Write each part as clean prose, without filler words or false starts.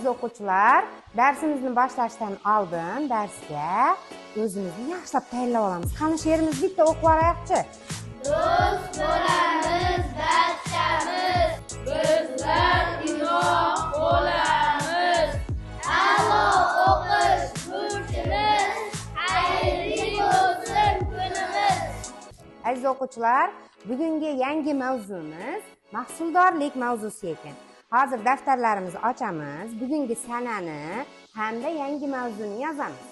Aziz o'quvchilar, darsimizni boshlashdan oldin darsga o'zimizni yaxshilab tayyorlab olamiz. Qani she'rimizni bitta o'qib olaylik-chi. Do'st bo'lamiz barchamiz, bizlar inoq bo'lamiz. A'lo o'qish burchimiz, xayrli bo'lsin kunimiz. Aziz o'quvchilar, bugungi yangi mavzumiz mahsuldorlik mavzusi ekan. Hozir daftarlarimizni ochamiz, bugungi sanani hamda yangi mavzuni yozamiz.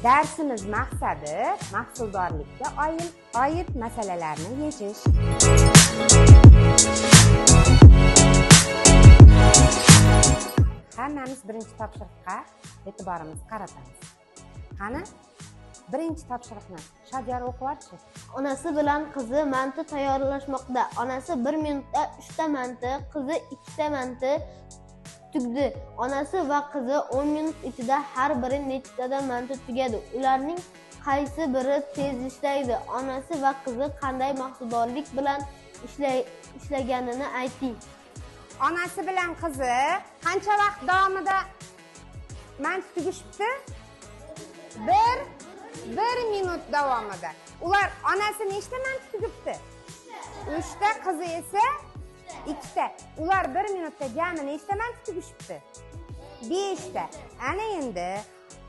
Darsimiz maqsadi mahsuldorlikka oid masalalarni yechish. Hammamiz birinchi topshiriqqa e'tiborimizni qaratamiz. Qani, birinchi topshiriqni Shadyor o'qiyapti. Onasi bilan qizi manti tayyorlashmoqda. Onasi 1 minutda 3 ta manti, qizi 2 ta manti tugdi. Onasi va qizi 10 minut ichida har biri nechtadan manti tugadi? Ularning qaysi biri tez ishlaydi? Onasi va qizi qanday mahsuldorlik bilan ishlaganini ayting. Onasi bilan qizi qancha vaqt davomida manti tugishibdi? 1 minut davomida. Ular onasi nechta manti tugibdi? 3 ta, qizi esa 2 ta. Ular 1 minutda jami nechta manti tugishibdi? 5 ta. Ana endi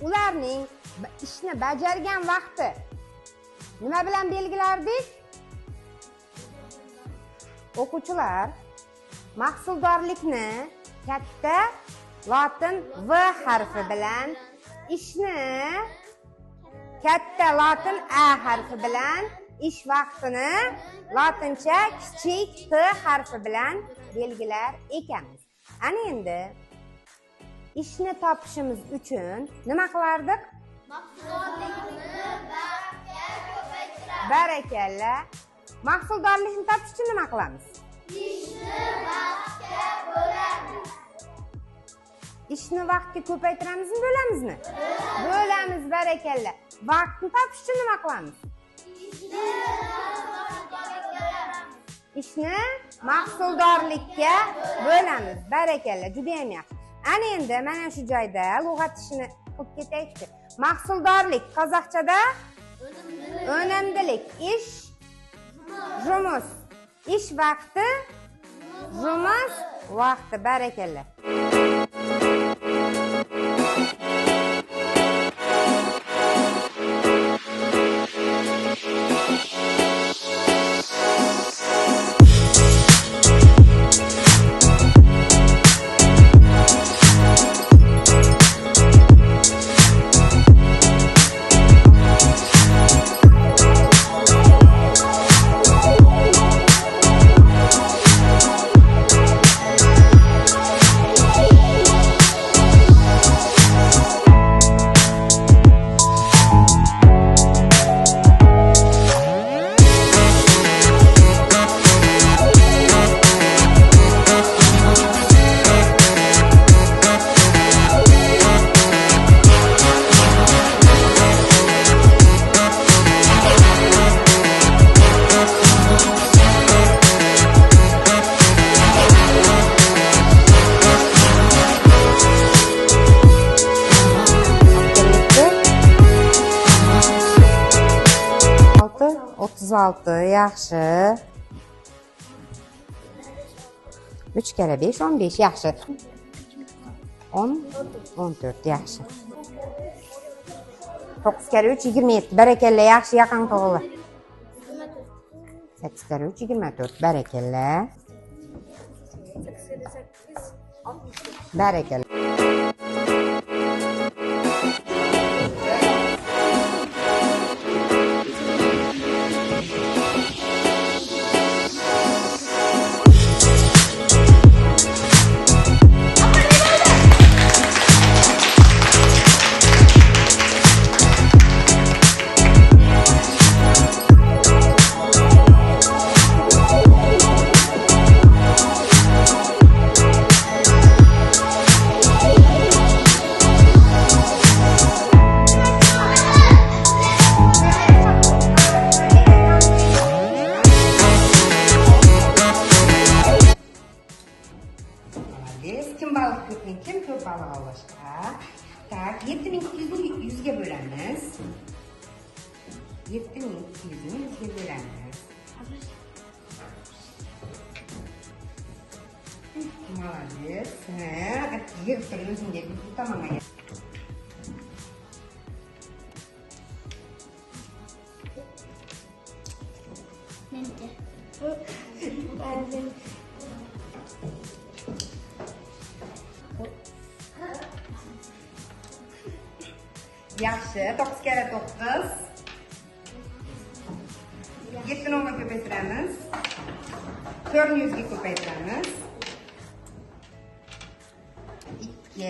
ularning ishni bajargan vaqti nima bilan belgilardik? O'quvchilar, mahsuldorlikni katta lotin V harfi bilan, ishni katta lotin A harfi bilan, ish vaqtini lotincha kichik T harfi bilan belgilar ekanmiz. Ana endi ishni topishimiz uchun nima qilardik? Mahsuldorlikni vaqtga ko'paytiramiz. Barakalla. Mahsuldorlikni topish uchun nima qilamiz? Ishni vaqtga bo'lamiz. Ishni vaqtga ko'paytiramizmi, bo'lamizmi? Bo'lamiz, barakalla. Vaqtni topish uchun nima qilamiz? Ishni mahsuldorlikka bo'lamiz. Barakalla, juda ham yaxshi. Ana endi mana shu joyda lug'at ishini qilib ketaylik. Mahsuldorlik qozoqchada unumlilik, ish, jumus, ish vaqti, jumus vaqti. Barakalla. Yaxshi. 3 kere 5 15 yaxshi. 10 14 yaxshi. 9 kere 3 27. Barakalla, yaxshi, yaqin to'g'ri. 8 kere 3 24. Barakalla. Barakalla. baliq ko'pmi? Kim ko'p baliq ovlashqa? Tak, 7200 ni 100 ga bo'lamiz. 7200 ni 100 ga bo'lamiz. Молодец. Ha, yig'ib tur o'zingga bu tomonga. Yaxshi, 9 kere 9. 7 nolga ko'paytiramiz. 400 ga ko'paytiramiz. 2,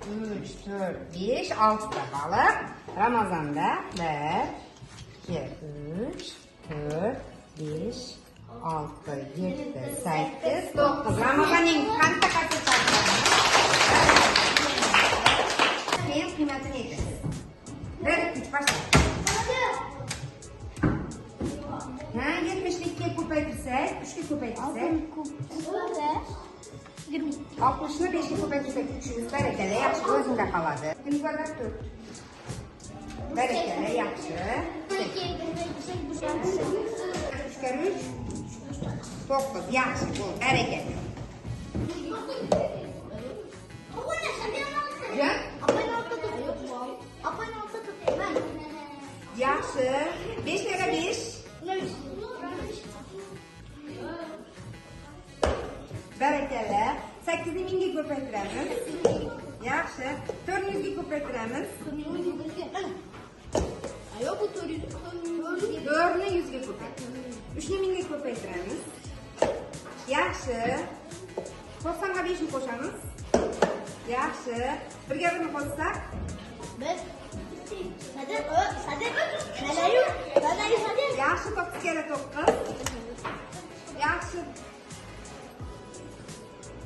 3, 4, 5, 6 ta baliq. Ramazonda 1, 2, 3, 4, 5, 6, 7, 8, 9. Ramazonning qancha qachon men qiymatini aytasiz. 1, 3 başla. Ha, 70'likka ko'paytirsak, 3 ga ko'paytirsak, 60'ni 5 ga ko'paytirsak, 300 barakalla, yaxshi o'zingda qoladi. 1 kvadrat 4. Barakalla, yaxshi. 3 kere 3, 9, yaxshi, bu barakalla. Ya? Yaxshi. 5 kere 5. Barakalla. 8'ni 1000 ga ko'paytiramiz. Yaxshi. 400 ga ko'paytiramiz. 4'ni 100 ga ko'paytiramiz. 3'ni 1000 ga ko'paytiramiz. Yaxshi. 90 ga 5 ni qo'shamiz. Yaxshi. 1 ga 1 ni qo'shsak? Yaxshi, 9 kere 9. Yaxshi.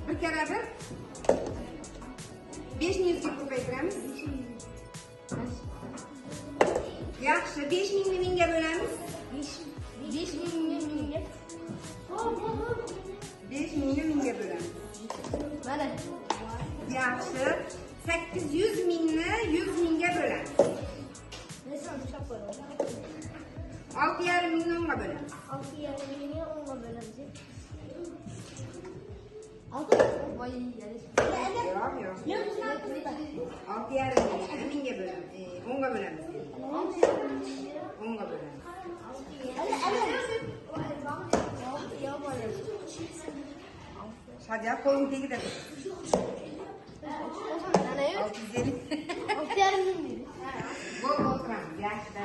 1 kere 1. 5 ni 100 ga ko'paytiramiz. Yaxshi, 5000 ni 1000 ga bo'lamiz. 5000 ni 1000 ga. 5000 ni 1000 ga bo'lamiz. Mana. Yaxshi. 800 mingni 100 mingga bo'lamiz. 6,5 mingni 10 ga bo'lamiz. 6,5 mingni 10 ga bo'lamiz. Yo'q. 6,5 mingga bo'lamiz. 10 ga bo'lamiz. 10 ga bo'lamiz. Hadi qo'ling tegida tur. 650. Bo'l o'tiramiz. Yaxshi.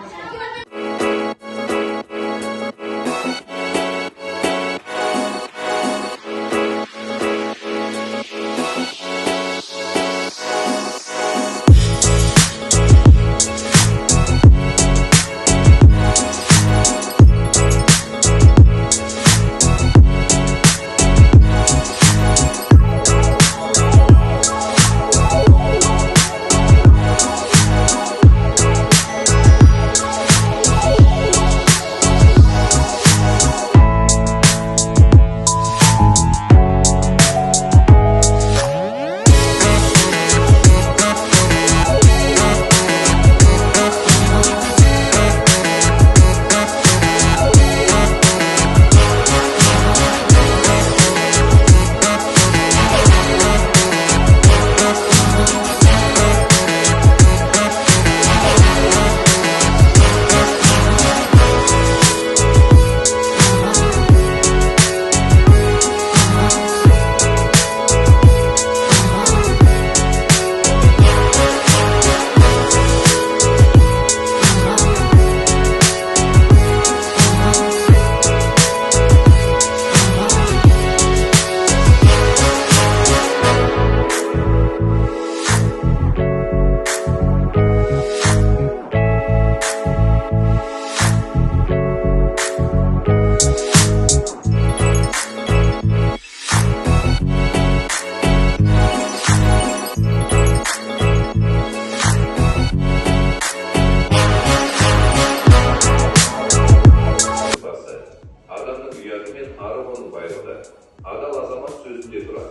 bayrağı. Adal azamat sözünde durar.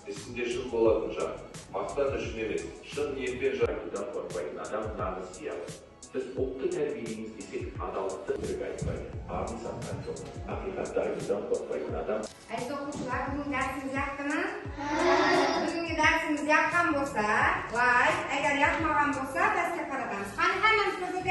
Esinde şın bolatınca, maqtan üçün emas, şın niyetpen Adaldan korkmayın, adam namus yiyor. Biz oktu terbiyemiz desek adalatı öğretmeyin. Abi sattan çok. Hakikatte ayıdan korkmayın, adam. Aziz o'quvchilar, bugungi darsimiz yoqdimi? Bugungi darsimiz yoqqan bo'lsa, like, agar yoqmagan bo'lsa, pastga qaratamiz. Qani hammamiz ko'rsataylik.